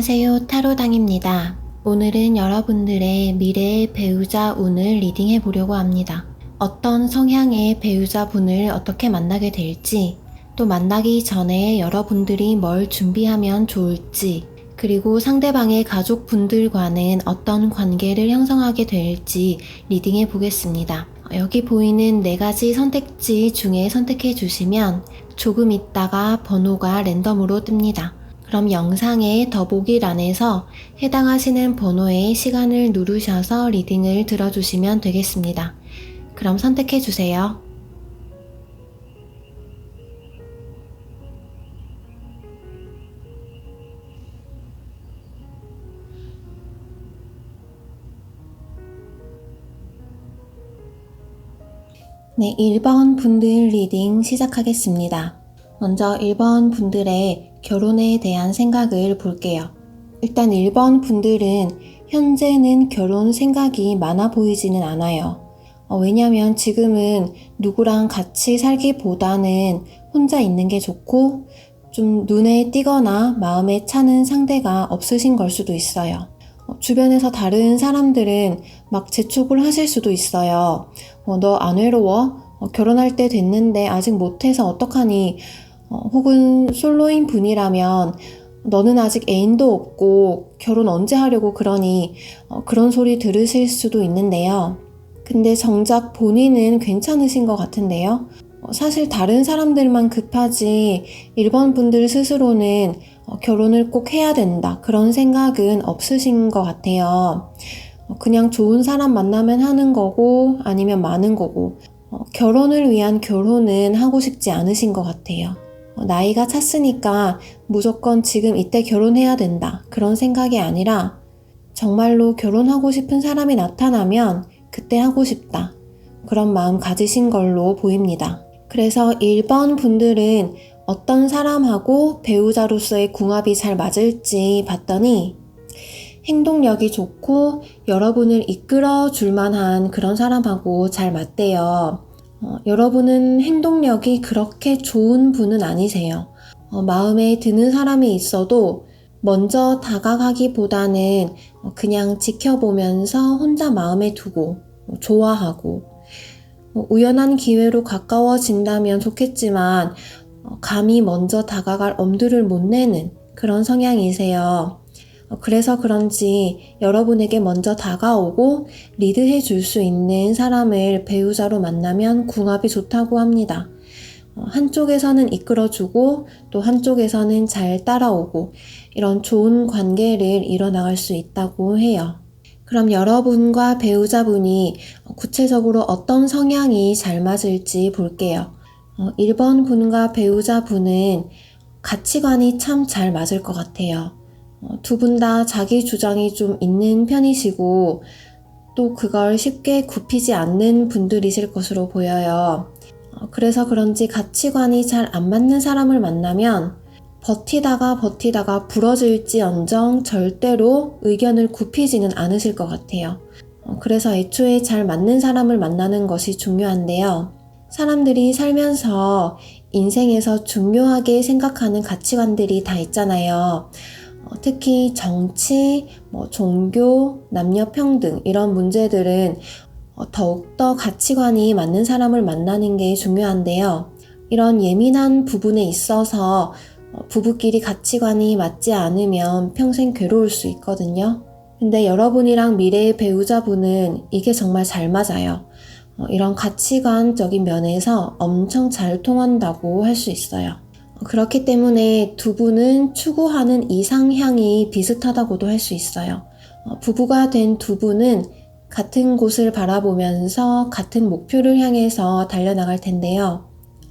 안녕하세요. 타로당입니다. 오늘은 여러분들의 미래의 배우자 운을 리딩해 보려고 합니다. 어떤 성향의 배우자분을 어떻게 만나게 될지, 또 만나기 전에 여러분들이 뭘 준비하면 좋을지, 그리고 상대방의 가족분들과는 어떤 관계를 형성하게 될지 리딩해 보겠습니다. 여기 보이는 4가지 선택지 중에 선택해 주시면 조금 있다가 번호가 랜덤으로 뜹니다. 그럼 영상의 더보기란에서 해당하시는 번호의 시간을 누르셔서 리딩을 들어주시면 되겠습니다. 그럼 선택해 주세요. 네, 1번 분들 리딩 시작하겠습니다. 먼저 1번 분들의 결혼에 대한 생각을 볼게요. 일단 1번 분들은 현재는 결혼 생각이 많아 보이지는 않아요. 왜냐면 지금은 누구랑 같이 살기보다는 혼자 있는 게 좋고 좀 눈에 띄거나 마음에 차는 상대가 없으신 걸 수도 있어요. 주변에서 다른 사람들은 막 재촉을 하실 수도 있어요. 너 안 외로워? 결혼할 때 됐는데 아직 못해서 어떡하니? 혹은 솔로인 분이라면 너는 아직 애인도 없고 결혼 언제 하려고 그러니? 그런 소리 들으실 수도 있는데요. 근데 정작 본인은 괜찮으신 것 같은데요. 사실 다른 사람들만 급하지 1번 분들 스스로는 결혼을 꼭 해야 된다 그런 생각은 없으신 것 같아요. 그냥 좋은 사람 만나면 하는 거고 아니면 마는 거고 결혼을 위한 결혼은 하고 싶지 않으신 것 같아요. 나이가 찼으니까 무조건 지금 이때 결혼해야 된다 그런 생각이 아니라 정말로 결혼하고 싶은 사람이 나타나면 그때 하고 싶다 그런 마음 가지신 걸로 보입니다. 그래서 1번 분들은 어떤 사람하고 배우자로서의 궁합이 잘 맞을지 봤더니 행동력이 좋고 여러분을 이끌어 줄 만한 그런 사람하고 잘 맞대요. 여러분은 행동력이 그렇게 좋은 분은 아니세요. 마음에 드는 사람이 있어도 먼저 다가가기보다는 그냥 지켜보면서 혼자 마음에 두고 좋아하고 우연한 기회로 가까워진다면 좋겠지만 감히 먼저 다가갈 엄두를 못 내는 그런 성향이세요. 그래서 그런지 여러분에게 먼저 다가오고 리드해 줄 수 있는 사람을 배우자로 만나면 궁합이 좋다고 합니다. 한쪽에서는 이끌어주고 또 한쪽에서는 잘 따라오고 이런 좋은 관계를 이뤄나갈 수 있다고 해요. 그럼 여러분과 배우자분이 구체적으로 어떤 성향이 잘 맞을지 볼게요. 1번 분과 배우자분은 가치관이 참 잘 맞을 것 같아요. 두 분 다 자기 주장이 좀 있는 편이시고 또 그걸 쉽게 굽히지 않는 분들이실 것으로 보여요. 그래서 그런지 가치관이 잘 안 맞는 사람을 만나면 버티다가 부러질지언정 절대로 의견을 굽히지는 않으실 것 같아요. 그래서 애초에 잘 맞는 사람을 만나는 것이 중요한데요. 사람들이 살면서 인생에서 중요하게 생각하는 가치관들이 다 있잖아요. 특히 정치, 종교, 남녀 평등 이런 문제들은 더욱더 가치관이 맞는 사람을 만나는 게 중요한데요. 이런 예민한 부분에 있어서 부부끼리 가치관이 맞지 않으면 평생 괴로울 수 있거든요. 근데 여러분이랑 미래의 배우자분은 이게 정말 잘 맞아요. 이런 가치관적인 면에서 엄청 잘 통한다고 할 수 있어요. 그렇기 때문에 두 분은 추구하는 이상향이 비슷하다고도 할 수 있어요. 부부가 된 두 분은 같은 곳을 바라보면서 같은 목표를 향해서 달려나갈 텐데요.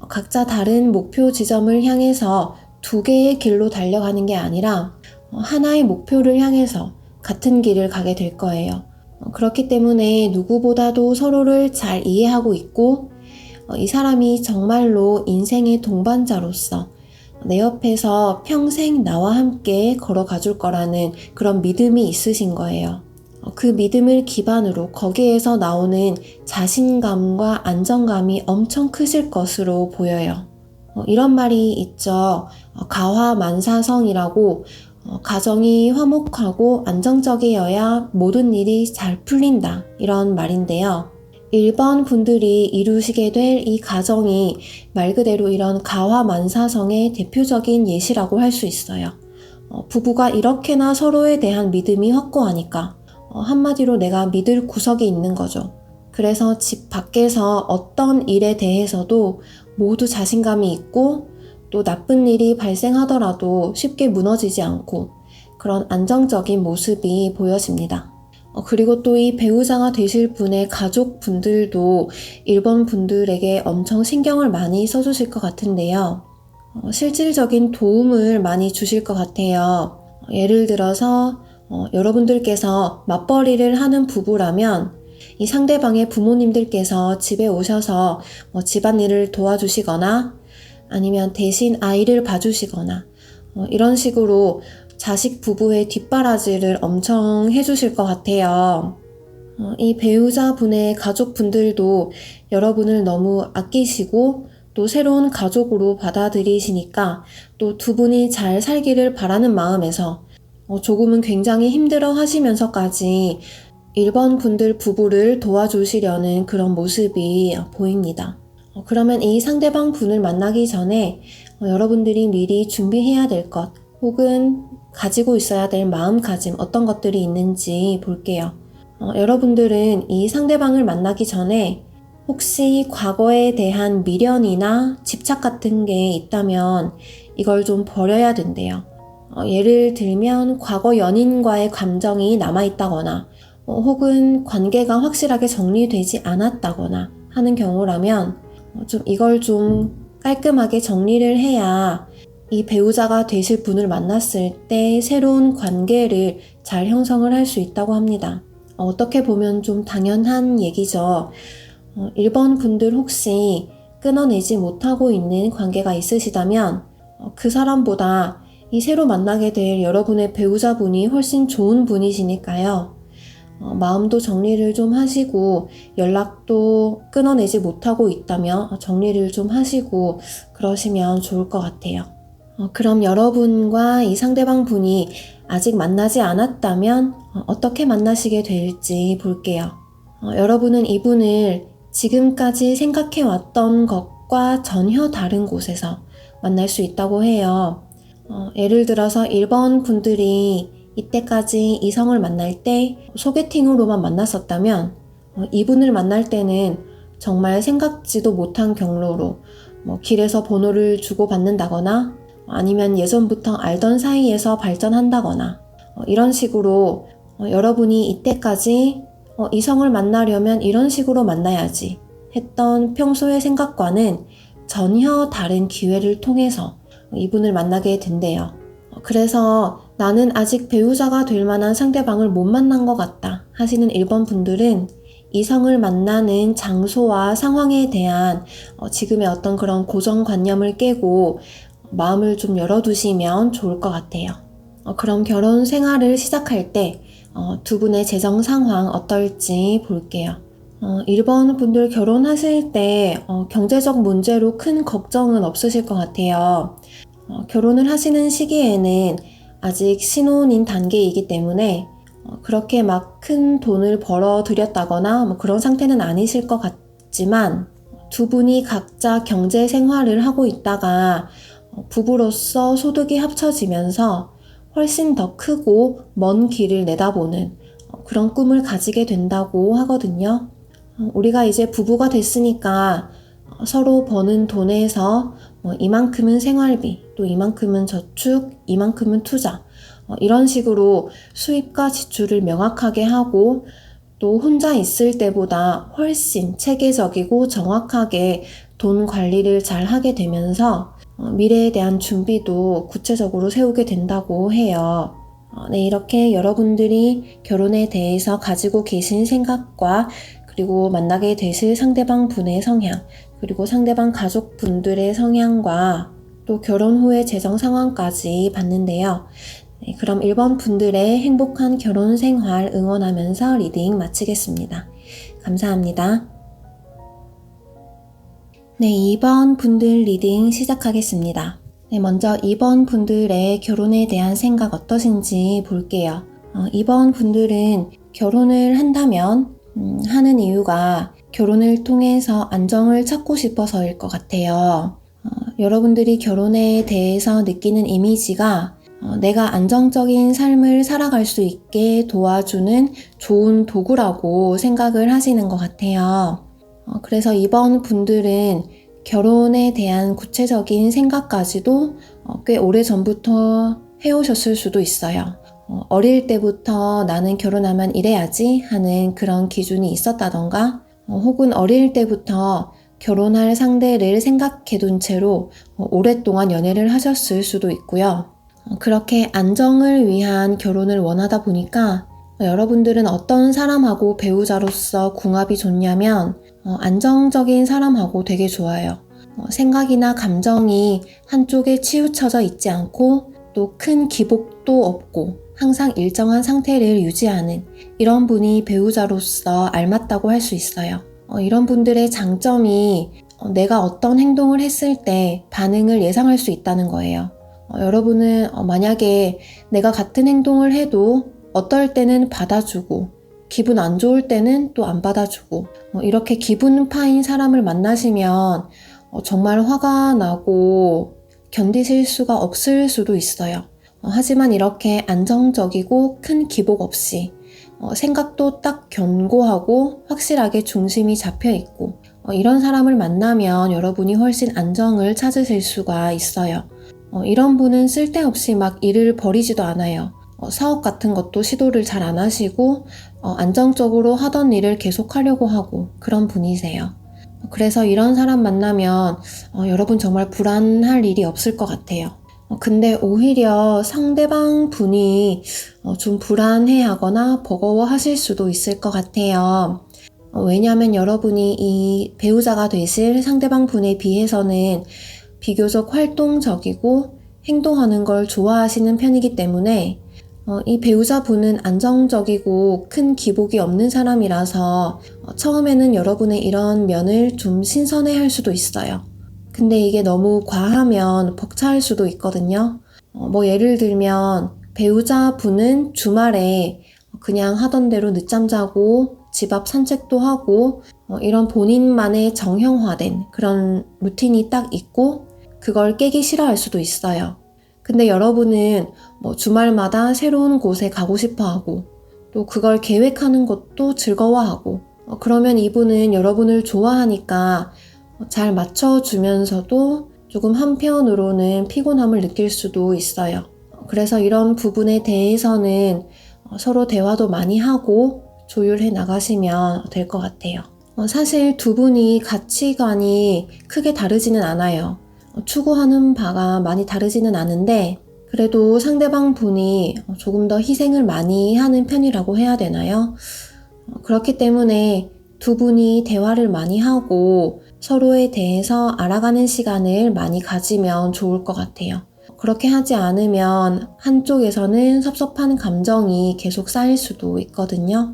각자 다른 목표 지점을 향해서 2개의 길로 달려가는 게 아니라 하나의 목표를 향해서 같은 길을 가게 될 거예요. 그렇기 때문에 누구보다도 서로를 잘 이해하고 있고 이 사람이 정말로 인생의 동반자로서 내 옆에서 평생 나와 함께 걸어가 줄 거라는 그런 믿음이 있으신 거예요. 그 믿음을 기반으로 거기에서 나오는 자신감과 안정감이 엄청 크실 것으로 보여요. 이런 말이 있죠. 가화만사성이라고 가정이 화목하고 안정적이어야 모든 일이 잘 풀린다. 이런 말인데요. 1번 분들이 이루시게 될 이 가정이 말 그대로 이런 가화만사성의 대표적인 예시라고 할 수 있어요. 부부가 이렇게나 서로에 대한 믿음이 확고하니까 한마디로 내가 믿을 구석이 있는 거죠. 그래서 집 밖에서 어떤 일에 대해서도 모두 자신감이 있고 또 나쁜 일이 발생하더라도 쉽게 무너지지 않고 그런 안정적인 모습이 보여집니다. 그리고 또 이 배우자가 되실 분의 가족분들도 1번 분들에게 엄청 신경을 많이 써주실 것 같은데요. 실질적인 도움을 많이 주실 것 같아요. 예를 들어서 여러분들께서 맞벌이를 하는 부부라면 이 상대방의 부모님들께서 집에 오셔서 집안일을 도와주시거나 아니면 대신 아이를 봐주시거나 이런 식으로 자식 부부의 뒷바라지를 엄청 해주실 것 같아요. 이 배우자분의 가족분들도 여러분을 너무 아끼시고 또 새로운 가족으로 받아들이시니까 또 두 분이 잘 살기를 바라는 마음에서 조금은 굉장히 힘들어 하시면서까지 1번 분들 부부를 도와주시려는 그런 모습이 보입니다. 그러면 이 상대방 분을 만나기 전에 여러분들이 미리 준비해야 될 것 혹은 가지고 있어야 될 마음가짐 어떤 것들이 있는지 볼게요. 여러분들은 이 상대방을 만나기 전에 혹시 과거에 대한 미련이나 집착 같은 게 있다면 이걸 좀 버려야 된대요. 예를 들면 과거 연인과의 감정이 남아있다거나 혹은 관계가 확실하게 정리되지 않았다거나 하는 경우라면 이걸 좀 깔끔하게 정리를 해야 이 배우자가 되실 분을 만났을 때 새로운 관계를 잘 형성을 할 수 있다고 합니다. 어떻게 보면 좀 당연한 얘기죠. 1번 분들 혹시 끊어내지 못하고 있는 관계가 있으시다면 그 사람보다 이 새로 만나게 될 여러분의 배우자분이 훨씬 좋은 분이시니까요. 마음도 정리를 좀 하시고 연락도 끊어내지 못하고 있다면 정리를 좀 하시고 그러시면 좋을 것 같아요. 그럼 여러분과 이 상대방 분이 아직 만나지 않았다면 어떻게 만나시게 될지 볼게요. 여러분은 이분을 지금까지 생각해왔던 것과 전혀 다른 곳에서 만날 수 있다고 해요. 예를 들어서 1번 분들이 이때까지 이성을 만날 때 소개팅으로만 만났었다면 이분을 만날 때는 정말 생각지도 못한 경로로 길에서 번호를 주고받는다거나 아니면 예전부터 알던 사이에서 발전한다거나 이런 식으로 여러분이 이때까지 이성을 만나려면 이런 식으로 만나야지 했던 평소의 생각과는 전혀 다른 기회를 통해서 이분을 만나게 된대요. 그래서 나는 아직 배우자가 될 만한 상대방을 못 만난 것 같다 하시는 1번 분들은 이성을 만나는 장소와 상황에 대한 지금의 어떤 그런 고정관념을 깨고 마음을 좀 열어두시면 좋을 것 같아요. 그럼 결혼 생활을 시작할 때 두 분의 재정 상황 어떨지 볼게요. 1번 분들 결혼하실 때 경제적 문제로 큰 걱정은 없으실 것 같아요. 결혼을 하시는 시기에는 아직 신혼인 단계이기 때문에 그렇게 막 큰 돈을 벌어 들였다거나 그런 상태는 아니실 것 같지만 두 분이 각자 경제 생활을 하고 있다가 부부로서 소득이 합쳐지면서 훨씬 더 크고 먼 길을 내다보는 그런 꿈을 가지게 된다고 하거든요. 우리가 이제 부부가 됐으니까 서로 버는 돈에서 이만큼은 생활비, 또 이만큼은 저축, 이만큼은 투자 이런 식으로 수입과 지출을 명확하게 하고 또 혼자 있을 때보다 훨씬 체계적이고 정확하게 돈 관리를 잘 하게 되면서 미래에 대한 준비도 구체적으로 세우게 된다고 해요. 네, 이렇게 여러분들이 결혼에 대해서 가지고 계신 생각과 그리고 만나게 되실 상대방 분의 성향, 그리고 상대방 가족분들의 성향과 또 결혼 후의 재정 상황까지 봤는데요. 네, 그럼 1번 분들의 행복한 결혼 생활 응원하면서 리딩 마치겠습니다. 감사합니다. 네, 2번 분들 리딩 시작하겠습니다. 네, 먼저 2번 분들의 결혼에 대한 생각 어떠신지 볼게요. 2번 분들은 결혼을 한다면 하는 이유가 결혼을 통해서 안정을 찾고 싶어서일 것 같아요. 여러분들이 결혼에 대해서 느끼는 이미지가 내가 안정적인 삶을 살아갈 수 있게 도와주는 좋은 도구라고 생각을 하시는 것 같아요. 그래서 이번 분들은 결혼에 대한 구체적인 생각까지도 꽤 오래전부터 해오셨을 수도 있어요. 어릴 때부터 나는 결혼하면 이래야지 하는 그런 기준이 있었다던가 혹은 어릴 때부터 결혼할 상대를 생각해둔 채로 오랫동안 연애를 하셨을 수도 있고요. 그렇게 안정을 위한 결혼을 원하다 보니까 여러분들은 어떤 사람하고 배우자로서 궁합이 좋냐면 안정적인 사람하고 되게 좋아요. 생각이나 감정이 한쪽에 치우쳐져 있지 않고 또 큰 기복도 없고 항상 일정한 상태를 유지하는 이런 분이 배우자로서 알맞다고 할 수 있어요. 이런 분들의 장점이 내가 어떤 행동을 했을 때 반응을 예상할 수 있다는 거예요. 여러분은 만약에 내가 같은 행동을 해도 어떨 때는 받아주고 기분 안 좋을 때는 또 안 받아주고 이렇게 기분 파인 사람을 만나시면 정말 화가 나고 견디실 수가 없을 수도 있어요. 하지만 이렇게 안정적이고 큰 기복 없이 생각도 딱 견고하고 확실하게 중심이 잡혀 있고 이런 사람을 만나면 여러분이 훨씬 안정을 찾으실 수가 있어요. 이런 분은 쓸데없이 막 일을 버리지도 않아요. 사업 같은 것도 시도를 잘 안 하시고 안정적으로 하던 일을 계속 하려고 하고 그런 분이세요. 그래서 이런 사람 만나면 여러분 정말 불안할 일이 없을 것 같아요. 근데 오히려 상대방 분이 좀 불안해하거나 버거워하실 수도 있을 것 같아요. 왜냐하면 여러분이 이 배우자가 되실 상대방 분에 비해서는 비교적 활동적이고 행동하는 걸 좋아하시는 편이기 때문에 이 배우자분은 안정적이고 큰 기복이 없는 사람이라서 처음에는 여러분의 이런 면을 좀 신선해할 수도 있어요. 근데 이게 너무 과하면 벅차할 수도 있거든요. 예를 들면 배우자분은 주말에 그냥 하던 대로 늦잠 자고 집 앞 산책도 하고 이런 본인만의 정형화된 그런 루틴이 딱 있고 그걸 깨기 싫어할 수도 있어요. 근데 여러분은 주말마다 새로운 곳에 가고 싶어 하고 또 그걸 계획하는 것도 즐거워하고 그러면 이분은 여러분을 좋아하니까 잘 맞춰주면서도 조금 한편으로는 피곤함을 느낄 수도 있어요. 그래서 이런 부분에 대해서는 서로 대화도 많이 하고 조율해 나가시면 될 것 같아요. 사실 두 분이 가치관이 크게 다르지는 않아요. 추구하는 바가 많이 다르지는 않은데 그래도 상대방 분이 조금 더 희생을 많이 하는 편이라고 해야 되나요? 그렇기 때문에 두 분이 대화를 많이 하고 서로에 대해서 알아가는 시간을 많이 가지면 좋을 것 같아요. 그렇게 하지 않으면 한쪽에서는 섭섭한 감정이 계속 쌓일 수도 있거든요.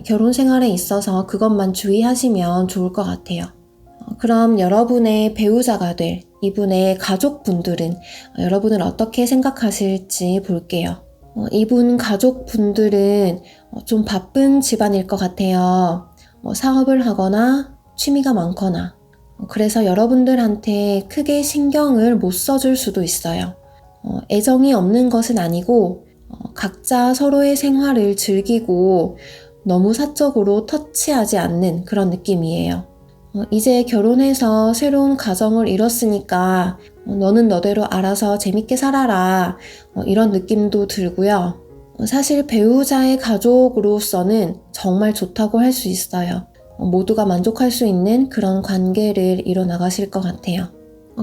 결혼 생활에 있어서 그것만 주의하시면 좋을 것 같아요. 그럼 여러분의 배우자가 될 이분의 가족분들은 여러분을 어떻게 생각하실지 볼게요. 이분 가족분들은 좀 바쁜 집안일 것 같아요. 사업을 하거나 취미가 많거나 그래서 여러분들한테 크게 신경을 못 써줄 수도 있어요. 애정이 없는 것은 아니고 각자 서로의 생활을 즐기고 너무 사적으로 터치하지 않는 그런 느낌이에요. 이제 결혼해서 새로운 가정을 이뤘으니까 너는 너대로 알아서 재밌게 살아라 이런 느낌도 들고요. 사실 배우자의 가족으로서는 정말 좋다고 할 수 있어요. 모두가 만족할 수 있는 그런 관계를 이뤄나가실 것 같아요.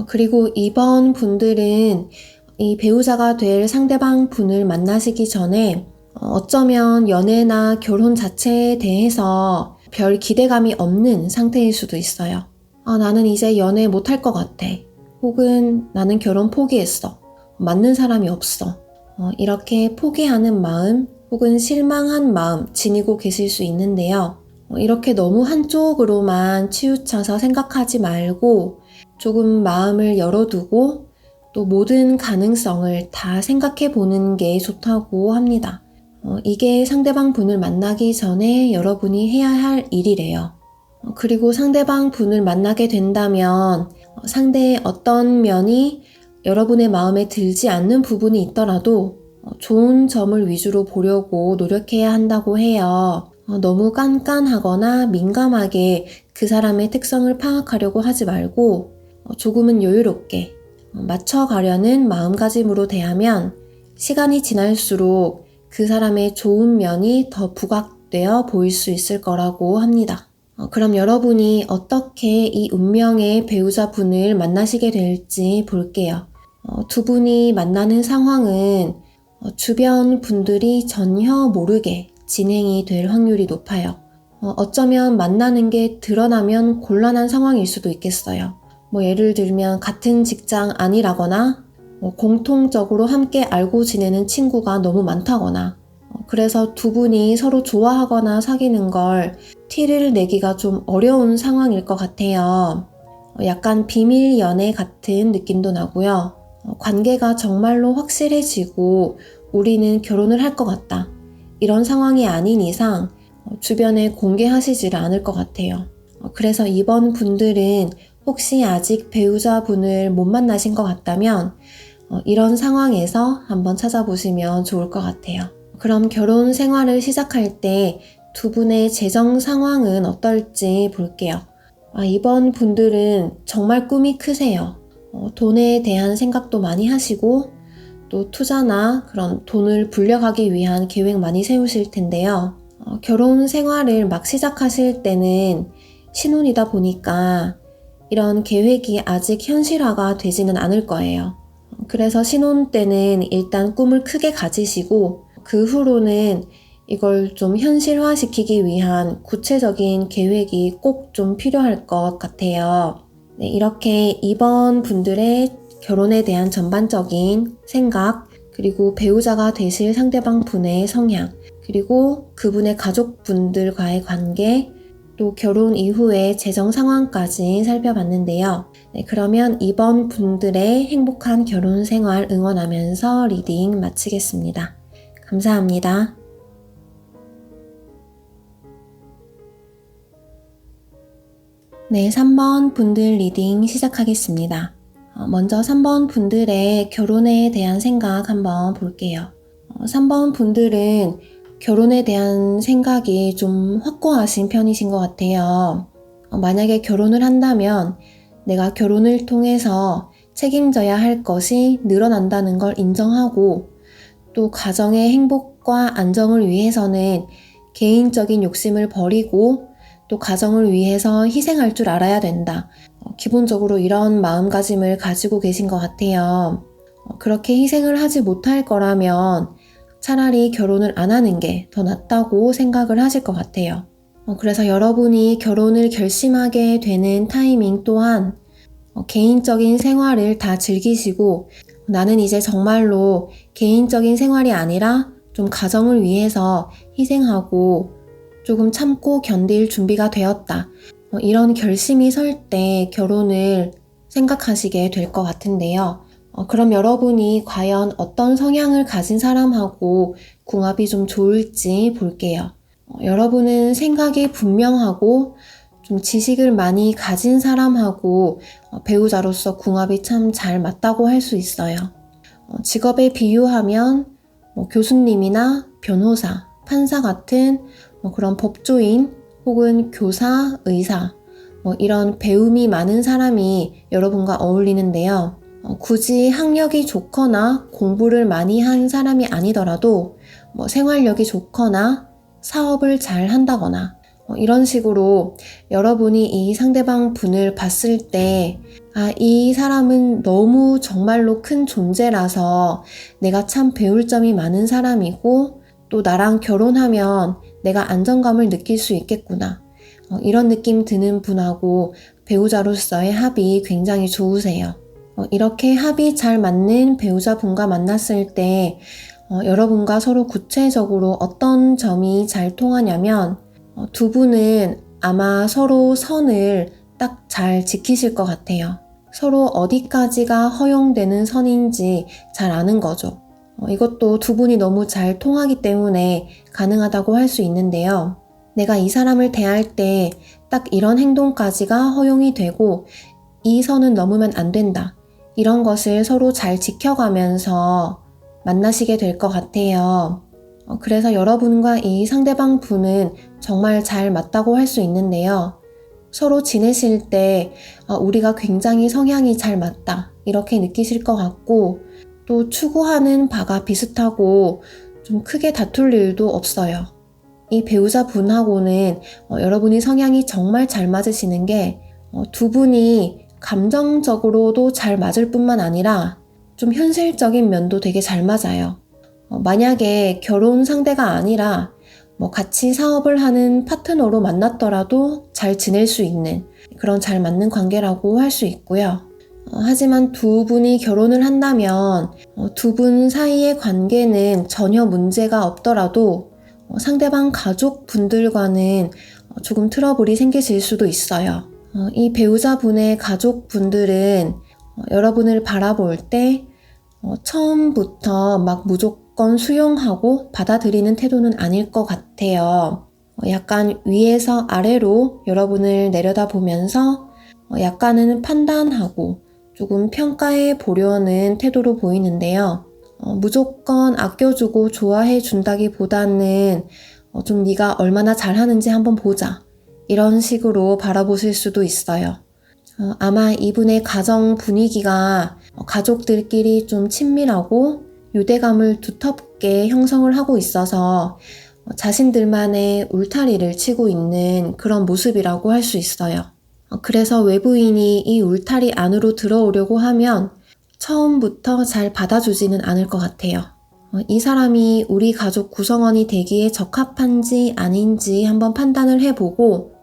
그리고 이번 분들은 이 배우자가 될 상대방 분을 만나시기 전에 어쩌면 연애나 결혼 자체에 대해서 별 기대감이 없는 상태일 수도 있어요. 나는 이제 연애 못할 것 같아. 혹은 나는 결혼 포기했어. 맞는 사람이 없어. 이렇게 포기하는 마음 혹은 실망한 마음 지니고 계실 수 있는데요. 이렇게 너무 한쪽으로만 치우쳐서 생각하지 말고 조금 마음을 열어두고 또 모든 가능성을 다 생각해 보는 게 좋다고 합니다. 이게 상대방 분을 만나기 전에 여러분이 해야 할 일이래요. 그리고 상대방 분을 만나게 된다면 상대의 어떤 면이 여러분의 마음에 들지 않는 부분이 있더라도 좋은 점을 위주로 보려고 노력해야 한다고 해요. 너무 깐깐하거나 민감하게 그 사람의 특성을 파악하려고 하지 말고 조금은 여유롭게 맞춰가려는 마음가짐으로 대하면 시간이 지날수록 그 사람의 좋은 면이 더 부각되어 보일 수 있을 거라고 합니다. 그럼 여러분이 어떻게 이 운명의 배우자분을 만나시게 될지 볼게요. 두 분이 만나는 상황은 주변 분들이 전혀 모르게 진행이 될 확률이 높아요. 어쩌면 만나는 게 드러나면 곤란한 상황일 수도 있겠어요. 예를 들면 같은 직장 아니라거나 공통적으로 함께 알고 지내는 친구가 너무 많다거나 그래서 두 분이 서로 좋아하거나 사귀는 걸 티를 내기가 좀 어려운 상황일 것 같아요. 약간 비밀 연애 같은 느낌도 나고요. 관계가 정말로 확실해지고 우리는 결혼을 할 것 같다. 이런 상황이 아닌 이상 주변에 공개하시지를 않을 것 같아요. 그래서 이번 분들은 혹시 아직 배우자분을 못 만나신 것 같다면 이런 상황에서 한번 찾아보시면 좋을 것 같아요. 그럼 결혼 생활을 시작할 때 두 분의 재정 상황은 어떨지 볼게요. 이번 분들은 정말 꿈이 크세요. 돈에 대한 생각도 많이 하시고 또 투자나 그런 돈을 불려가기 위한 계획 많이 세우실 텐데요. 결혼 생활을 막 시작하실 때는 신혼이다 보니까 이런 계획이 아직 현실화가 되지는 않을 거예요. 그래서 신혼 때는 일단 꿈을 크게 가지시고 그 후로는 이걸 좀 현실화시키기 위한 구체적인 계획이 꼭 좀 필요할 것 같아요. 네, 이렇게 이번 분들의 결혼에 대한 전반적인 생각, 그리고 배우자가 되실 상대방 분의 성향, 그리고 그분의 가족분들과의 관계, 또 결혼 이후의 재정 상황까지 살펴봤는데요. 네, 그러면 이번 분들의 행복한 결혼 생활 응원하면서 리딩 마치겠습니다. 감사합니다. 네, 3번 분들 리딩 시작하겠습니다. 먼저 3번 분들의 결혼에 대한 생각 한번 볼게요. 3번 분들은 결혼에 대한 생각이 좀 확고하신 편이신 것 같아요. 만약에 결혼을 한다면 내가 결혼을 통해서 책임져야 할 것이 늘어난다는 걸 인정하고 또 가정의 행복과 안정을 위해서는 개인적인 욕심을 버리고 또 가정을 위해서 희생할 줄 알아야 된다. 기본적으로 이런 마음가짐을 가지고 계신 것 같아요. 그렇게 희생을 하지 못할 거라면 차라리 결혼을 안 하는 게 더 낫다고 생각을 하실 것 같아요. 그래서 여러분이 결혼을 결심하게 되는 타이밍 또한 개인적인 생활을 다 즐기시고 나는 이제 정말로 개인적인 생활이 아니라 좀 가정을 위해서 희생하고 조금 참고 견딜 준비가 되었다. 이런 결심이 설 때 결혼을 생각하시게 될 것 같은데요. 그럼 여러분이 과연 어떤 성향을 가진 사람하고 궁합이 좀 좋을지 볼게요. 여러분은 생각이 분명하고 좀 지식을 많이 가진 사람하고 배우자로서 궁합이 참 잘 맞다고 할 수 있어요. 직업에 비유하면 교수님이나 변호사, 판사 같은 그런 법조인 혹은 교사, 의사 이런 배움이 많은 사람이 여러분과 어울리는데요. 굳이 학력이 좋거나 공부를 많이 한 사람이 아니더라도 생활력이 좋거나 사업을 잘 한다거나 이런 식으로 여러분이 이 상대방 분을 봤을 때 이 사람은 너무 정말로 큰 존재라서 내가 참 배울 점이 많은 사람이고 또 나랑 결혼하면 내가 안정감을 느낄 수 있겠구나. 이런 느낌 드는 분하고 배우자로서의 합이 굉장히 좋으세요. 이렇게 합이 잘 맞는 배우자분과 만났을 때 여러분과 서로 구체적으로 어떤 점이 잘 통하냐면 두 분은 아마 서로 선을 딱 잘 지키실 것 같아요. 서로 어디까지가 허용되는 선인지 잘 아는 거죠. 이것도 두 분이 너무 잘 통하기 때문에 가능하다고 할 수 있는데요. 내가 이 사람을 대할 때 딱 이런 행동까지가 허용이 되고 이 선은 넘으면 안 된다. 이런 것을 서로 잘 지켜가면서 만나시게 될 것 같아요. 그래서 여러분과 이 상대방 분은 정말 잘 맞다고 할 수 있는데요. 서로 지내실 때 우리가 굉장히 성향이 잘 맞다. 이렇게 느끼실 것 같고 또 추구하는 바가 비슷하고 좀 크게 다툴 일도 없어요. 이 배우자분하고는 여러분이 성향이 정말 잘 맞으시는 게 두 분이 감정적으로도 잘 맞을 뿐만 아니라 좀 현실적인 면도 되게 잘 맞아요. 만약에 결혼 상대가 아니라 같이 사업을 하는 파트너로 만났더라도 잘 지낼 수 있는 그런 잘 맞는 관계라고 할 수 있고요. 하지만 두 분이 결혼을 한다면 두 분 사이의 관계는 전혀 문제가 없더라도 상대방 가족분들과는 조금 트러블이 생기실 수도 있어요. 이 배우자분의 가족분들은 여러분을 바라볼 때 처음부터 막 무조건 수용하고 받아들이는 태도는 아닐 것 같아요. 약간 위에서 아래로 여러분을 내려다보면서 약간은 판단하고 조금 평가해 보려는 태도로 보이는데요. 무조건 아껴주고 좋아해 준다기보다는 좀 네가 얼마나 잘하는지 한번 보자. 이런 식으로 바라보실 수도 있어요. 아마 이분의 가정 분위기가 가족들끼리 좀 친밀하고 유대감을 두텁게 형성을 하고 있어서 자신들만의 울타리를 치고 있는 그런 모습이라고 할 수 있어요. 그래서 외부인이 이 울타리 안으로 들어오려고 하면 처음부터 잘 받아주지는 않을 것 같아요. 이 사람이 우리 가족 구성원이 되기에 적합한지 아닌지 한번 판단을 해보고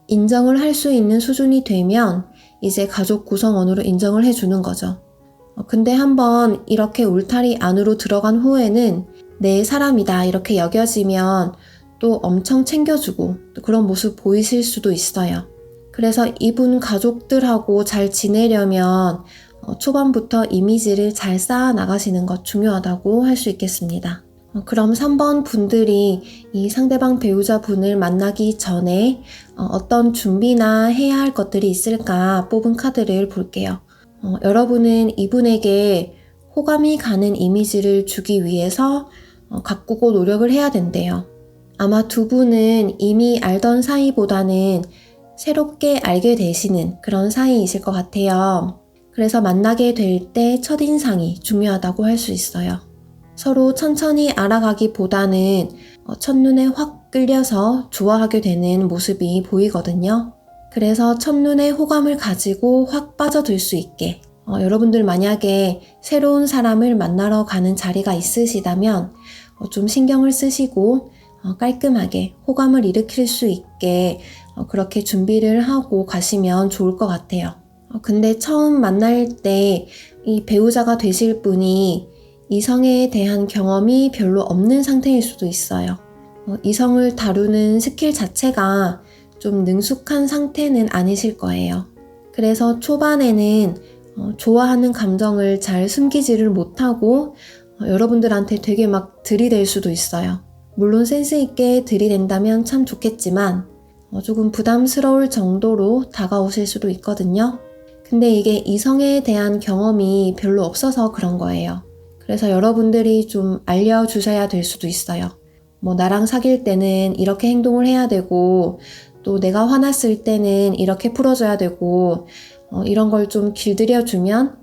인정을 할 수 있는 수준이 되면 이제 가족 구성원으로 인정을 해주는 거죠. 근데 한번 이렇게 울타리 안으로 들어간 후에는 내 사람이다 이렇게 여겨지면 또 엄청 챙겨주고 그런 모습 보이실 수도 있어요. 그래서 이분 가족들하고 잘 지내려면 초반부터 이미지를 잘 쌓아 나가시는 것 중요하다고 할 수 있겠습니다. 그럼 3번 분들이 이 상대방 배우자분을 만나기 전에 어떤 준비나 해야 할 것들이 있을까 뽑은 카드를 볼게요. 여러분은 이분에게 호감이 가는 이미지를 주기 위해서 가꾸고 노력을 해야 된대요. 아마 두 분은 이미 알던 사이보다는 새롭게 알게 되시는 그런 사이이실 것 같아요. 그래서 만나게 될 때 첫인상이 중요하다고 할 수 있어요. 서로 천천히 알아가기보다는 첫눈에 확 끌려서 좋아하게 되는 모습이 보이거든요. 그래서 첫눈에 호감을 가지고 확 빠져들 수 있게 여러분들 만약에 새로운 사람을 만나러 가는 자리가 있으시다면 좀 신경을 쓰시고 깔끔하게 호감을 일으킬 수 있게 그렇게 준비를 하고 가시면 좋을 것 같아요. 근데 처음 만날 때 이 배우자가 되실 분이 이성에 대한 경험이 별로 없는 상태일 수도 있어요. 이성을 다루는 스킬 자체가 좀 능숙한 상태는 아니실 거예요. 그래서 초반에는 좋아하는 감정을 잘 숨기지를 못하고 여러분들한테 되게 막 들이댈 수도 있어요. 물론 센스 있게 들이댄다면 참 좋겠지만 조금 부담스러울 정도로 다가오실 수도 있거든요. 근데 이게 이성에 대한 경험이 별로 없어서 그런 거예요. 그래서 여러분들이 좀 알려주셔야 될 수도 있어요. 나랑 사귈 때는 이렇게 행동을 해야 되고 또 내가 화났을 때는 이렇게 풀어줘야 되고 이런 걸 좀 길들여주면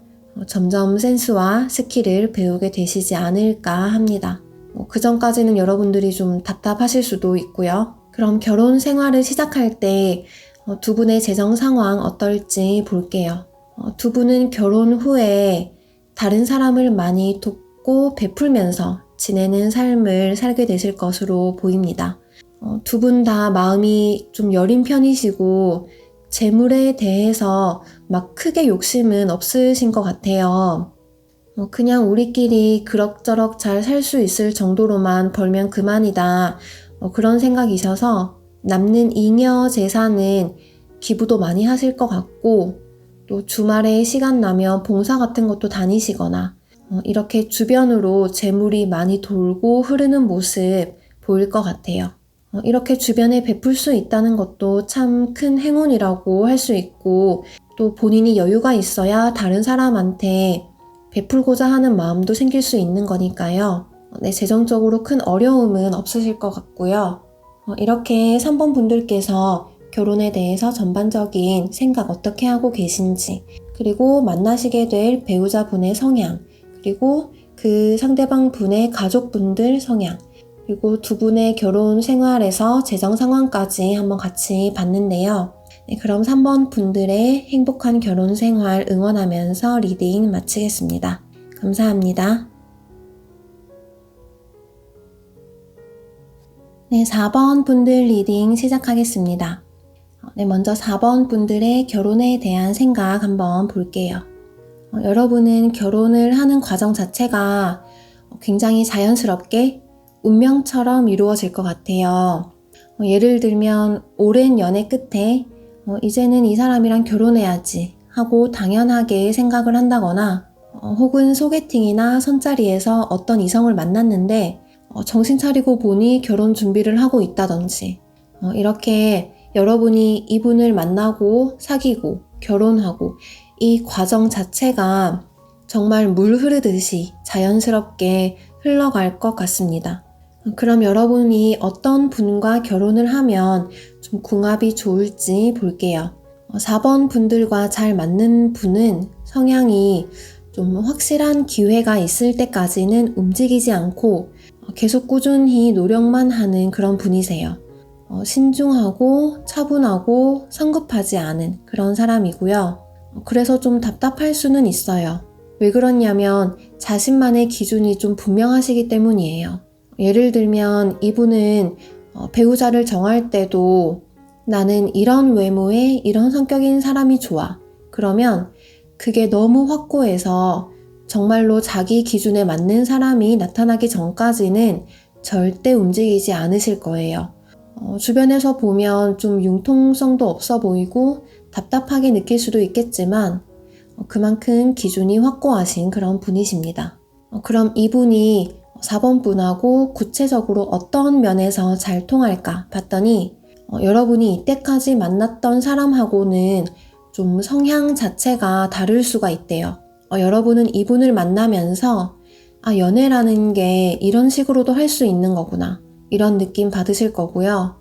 점점 센스와 스킬을 배우게 되시지 않을까 합니다. 그 전까지는 여러분들이 좀 답답하실 수도 있고요. 그럼 결혼 생활을 시작할 때 두 분의 재정 상황 어떨지 볼게요. 두 분은 결혼 후에 다른 사람을 많이 돕고 베풀면서 지내는 삶을 살게 되실 것으로 보입니다. 두 분 다 마음이 좀 여린 편이시고 재물에 대해서 막 크게 욕심은 없으신 것 같아요. 그냥 우리끼리 그럭저럭 잘 살 수 있을 정도로만 벌면 그만이다. 그런 생각이셔서 남는 잉여 재산은 기부도 많이 하실 것 같고 또 주말에 시간 나면 봉사 같은 것도 다니시거나 이렇게 주변으로 재물이 많이 돌고 흐르는 모습 보일 것 같아요. 이렇게 주변에 베풀 수 있다는 것도 참 큰 행운이라고 할 수 있고 또 본인이 여유가 있어야 다른 사람한테 베풀고자 하는 마음도 생길 수 있는 거니까요. 네, 재정적으로 큰 어려움은 없으실 것 같고요. 이렇게 3번 분들께서 결혼에 대해서 전반적인 생각 어떻게 하고 계신지, 그리고 만나시게 될 배우자분의 성향, 그리고 그 상대방 분의 가족분들 성향, 그리고 두 분의 결혼 생활에서 재정 상황까지 한번 같이 봤는데요. 네, 그럼 3번 분들의 행복한 결혼 생활 응원하면서 리딩 마치겠습니다. 감사합니다. 네, 4번 분들 리딩 시작하겠습니다. 네, 먼저 4번 분들의 결혼에 대한 생각 한번 볼게요. 여러분은 결혼을 하는 과정 자체가 굉장히 자연스럽게 운명처럼 이루어질 것 같아요. 예를 들면 오랜 연애 끝에 이제는 이 사람이랑 결혼해야지 하고 당연하게 생각을 한다거나 혹은 소개팅이나 선자리에서 어떤 이성을 만났는데 정신 차리고 보니 결혼 준비를 하고 있다든지 이렇게 여러분이 이분을 만나고 사귀고 결혼하고 이 과정 자체가 정말 물 흐르듯이 자연스럽게 흘러갈 것 같습니다. 그럼 여러분이 어떤 분과 결혼을 하면 좀 궁합이 좋을지 볼게요. 4번 분들과 잘 맞는 분은 성향이 좀 확실한 기회가 있을 때까지는 움직이지 않고 계속 꾸준히 노력만 하는 그런 분이세요. 신중하고 차분하고 성급하지 않은 그런 사람이고요. 그래서 좀 답답할 수는 있어요. 왜 그러냐면 자신만의 기준이 좀 분명하시기 때문이에요. 예를 들면 이분은 배우자를 정할 때도 나는 이런 외모에 이런 성격인 사람이 좋아. 그러면 그게 너무 확고해서 정말로 자기 기준에 맞는 사람이 나타나기 전까지는 절대 움직이지 않으실 거예요. 주변에서 보면 좀 융통성도 없어 보이고 답답하게 느낄 수도 있겠지만 그만큼 기준이 확고하신 그런 분이십니다. 그럼 이분이 4번 분하고 구체적으로 어떤 면에서 잘 통할까 봤더니 여러분이 이때까지 만났던 사람하고는 좀 성향 자체가 다를 수가 있대요. 여러분은 이분을 만나면서 연애라는 게 이런 식으로도 할 수 있는 거구나 이런 느낌 받으실 거고요.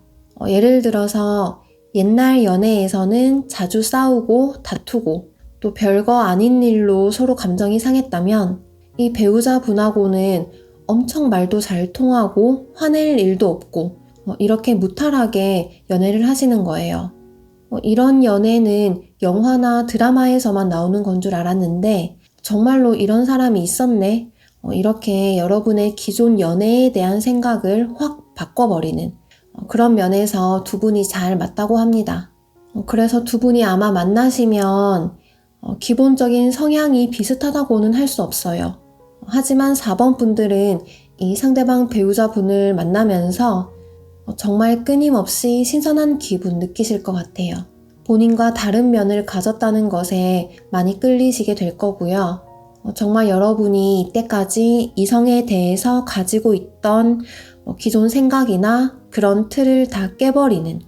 예를 들어서 옛날 연애에서는 자주 싸우고 다투고 또 별거 아닌 일로 서로 감정이 상했다면 이 배우자분하고는 엄청 말도 잘 통하고 화낼 일도 없고 이렇게 무탈하게 연애를 하시는 거예요. 이런 연애는 영화나 드라마에서만 나오는 건 줄 알았는데 정말로 이런 사람이 있었네. 이렇게 여러분의 기존 연애에 대한 생각을 확 바꿔버리는 그런 면에서 두 분이 잘 맞다고 합니다. 그래서 두 분이 아마 만나시면 기본적인 성향이 비슷하다고는 할 수 없어요. 하지만 4번 분들은 이 상대방 배우자분을 만나면서 정말 끊임없이 신선한 기분 느끼실 것 같아요. 본인과 다른 면을 가졌다는 것에 많이 끌리시게 될 거고요. 정말 여러분이 이때까지 이성에 대해서 가지고 있던 기존 생각이나 그런 틀을 다 깨버리는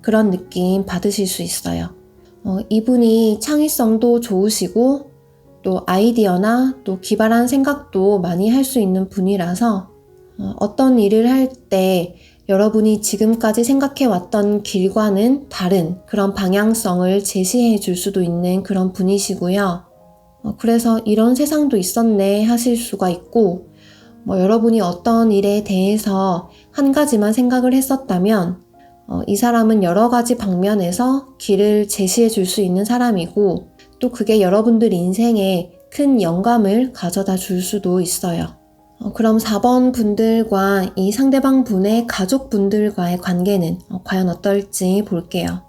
그런 느낌 받으실 수 있어요. 이분이 창의성도 좋으시고 또 아이디어나 또 기발한 생각도 많이 할 수 있는 분이라서 어떤 일을 할 때 여러분이 지금까지 생각해왔던 길과는 다른 그런 방향성을 제시해 줄 수도 있는 그런 분이시고요. 그래서 이런 세상도 있었네 하실 수가 있고 여러분이 어떤 일에 대해서 한 가지만 생각을 했었다면 이 사람은 여러 가지 방면에서 길을 제시해 줄 수 있는 사람이고 또 그게 여러분들 인생에 큰 영감을 가져다 줄 수도 있어요. 그럼 4번 분들과 이 상대방 분의 가족분들과의 관계는 과연 어떨지 볼게요.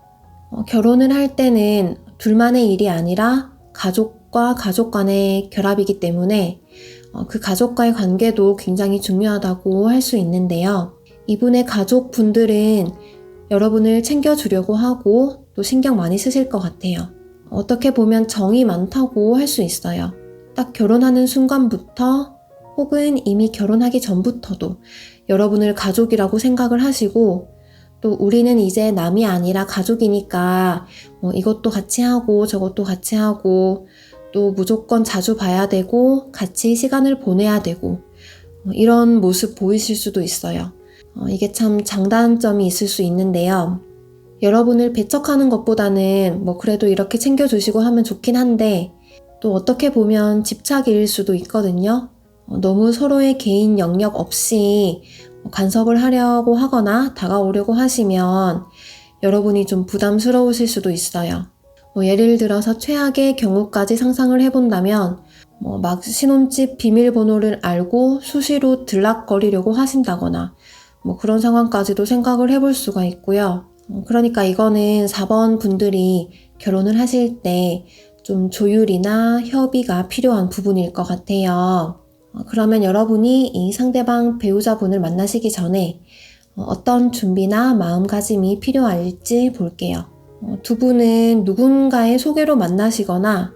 결혼을 할 때는 둘만의 일이 아니라 가족과 가족 간의 결합이기 때문에 그 가족과의 관계도 굉장히 중요하다고 할 수 있는데요. 이분의 가족분들은 여러분을 챙겨주려고 하고 또 신경 많이 쓰실 것 같아요. 어떻게 보면 정이 많다고 할 수 있어요. 딱 결혼하는 순간부터 혹은 이미 결혼하기 전부터도 여러분을 가족이라고 생각을 하시고 또 우리는 이제 남이 아니라 가족이니까 이것도 같이 하고 저것도 같이 하고 또 무조건 자주 봐야 되고 같이 시간을 보내야 되고 이런 모습 보이실 수도 있어요. 이게 참 장단점이 있을 수 있는데요. 여러분을 배척하는 것보다는 그래도 이렇게 챙겨주시고 하면 좋긴 한데 또 어떻게 보면 집착일 수도 있거든요. 너무 서로의 개인 영역 없이 간섭을 하려고 하거나 다가오려고 하시면 여러분이 좀 부담스러우실 수도 있어요. 예를 들어서 최악의 경우까지 상상을 해본다면 막 신혼집 비밀번호를 알고 수시로 들락거리려고 하신다거나 그런 상황까지도 생각을 해볼 수가 있고요. 그러니까 이거는 4번 분들이 결혼을 하실 때 좀 조율이나 협의가 필요한 부분일 것 같아요. 그러면 여러분이 이 상대방 배우자분을 만나시기 전에 어떤 준비나 마음가짐이 필요할지 볼게요. 두 분은 누군가의 소개로 만나시거나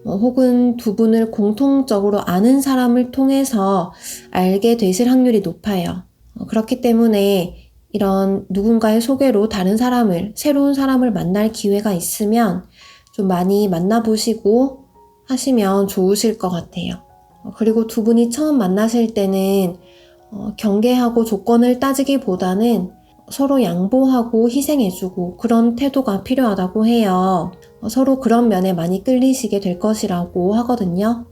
혹은 두 분을 공통적으로 아는 사람을 통해서 알게 되실 확률이 높아요. 그렇기 때문에 이런 누군가의 소개로 다른 사람을, 새로운 사람을 만날 기회가 있으면 좀 많이 만나보시고 하시면 좋으실 것 같아요. 그리고 두 분이 처음 만나실 때는 경계하고 조건을 따지기보다는 서로 양보하고 희생해주고 그런 태도가 필요하다고 해요. 서로 그런 면에 많이 끌리시게 될 것이라고 하거든요.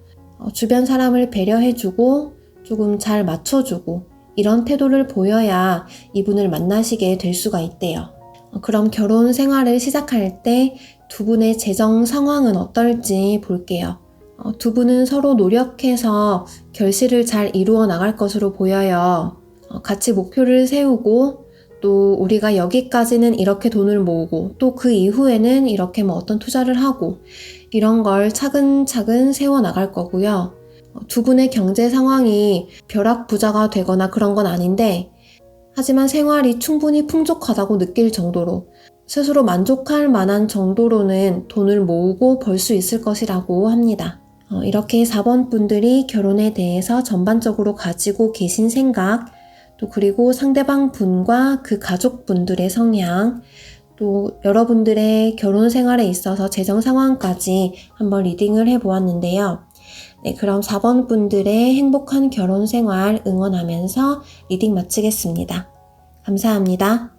주변 사람을 배려해주고 조금 잘 맞춰주고 이런 태도를 보여야 이분을 만나시게 될 수가 있대요. 그럼 결혼 생활을 시작할 때 두 분의 재정 상황은 어떨지 볼게요. 두 분은 서로 노력해서 결실을 잘 이루어 나갈 것으로 보여요. 같이 목표를 세우고 또 우리가 여기까지는 이렇게 돈을 모으고 또 그 이후에는 이렇게 어떤 투자를 하고 이런 걸 차근차근 세워 나갈 거고요. 두 분의 경제 상황이 벼락부자가 되거나 그런 건 아닌데 하지만 생활이 충분히 풍족하다고 느낄 정도로 스스로 만족할 만한 정도로는 돈을 모으고 벌 수 있을 것이라고 합니다. 이렇게 4번 분들이 결혼에 대해서 전반적으로 가지고 계신 생각, 또 그리고 상대방 분과 그 가족분들의 성향, 또 여러분들의 결혼 생활에 있어서 재정 상황까지 한번 리딩을 해보았는데요. 네, 그럼 4번 분들의 행복한 결혼 생활 응원하면서 리딩 마치겠습니다. 감사합니다.